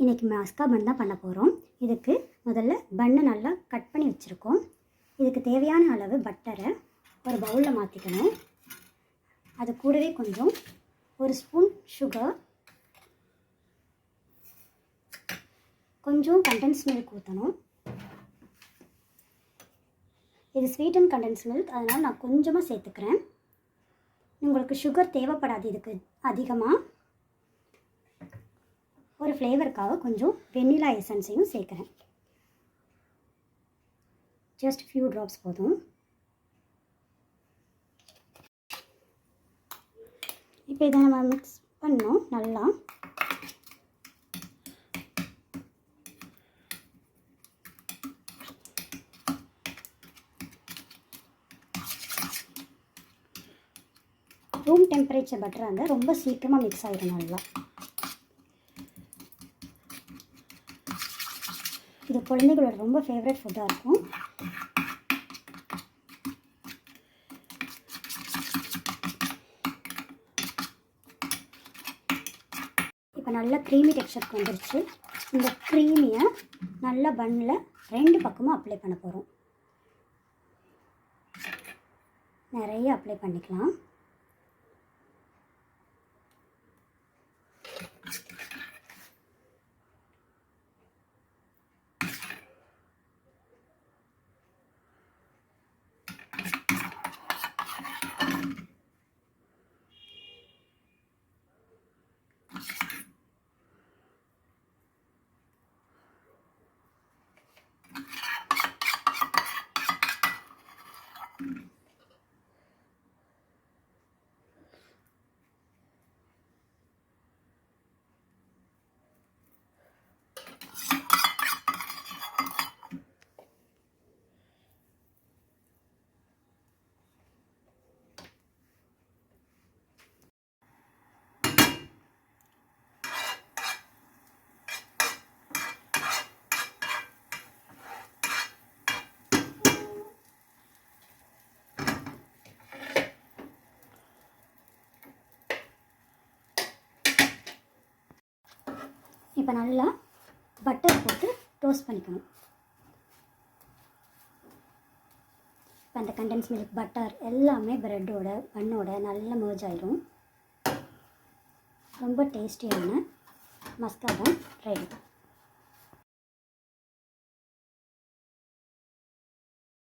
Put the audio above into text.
இன்றைக்கி மஸ்கா பன் தான் பண்ண போகிறோம். இதுக்கு முதல்ல பன்னை நல்லா கட் பண்ணி வச்சுருக்கோம். இதுக்கு தேவையான அளவு பட்டரை ஒரு பவுலில் மாற்றிக்கணும். அது கூடவே கொஞ்சம் ஒரு ஸ்பூன் சுகர், கொஞ்சம் கண்டென்ஸ் மில்க் ஊற்றணும். இது ஸ்வீட் அண்ட் கண்டென்ஸ் மில்க், அதனால் நான் கொஞ்சமாக சேர்த்துக்கிறேன். உங்களுக்கு சுகர் தேவைப்படாது இதுக்கு அதிகமாக. ஒரு ஃப்ளேவருக்காக கொஞ்சம் வெண்ணிலா எசன்ஸையும் சேர்க்குறேன். ஜஸ்ட் ஃபியூ ட்ராப்ஸ் போதும். இப்போ இதை நம்ம மிக்ஸ் பண்ணோம் நல்லா. ரூம் டெம்பரேச்சர் பட்டராக இருந்தால் ரொம்ப சீக்கிரமாக மிக்ஸ் ஆகிடும் நல்லா. இது குழந்தைகளோட ரொம்ப ஃபேவரட் ஃபுட்டாக இருக்கும். இப்போ நல்லா க்ரீமி டெக்ஸ்சருக்கு வந்துருச்சு. இந்த க்ரீமியை நல்லா பன்னில் 2 பக்கமும் அப்ளை பண்ண போகிறோம். நிறைய அப்ளை பண்ணிக்கலாம். இப்போ நல்லா பட்டர் போட்டு டோஸ்ட் பண்ணிக்கணும். இப்போ அந்த கண்டென்ஸ் மில்க், பட்டர் எல்லாமே ப்ரெட்டோட பன்னோட நல்லா மர்ஜ் ஆயிடும். ரொம்ப டேஸ்டியான மஸ்கா பன் ரெடி.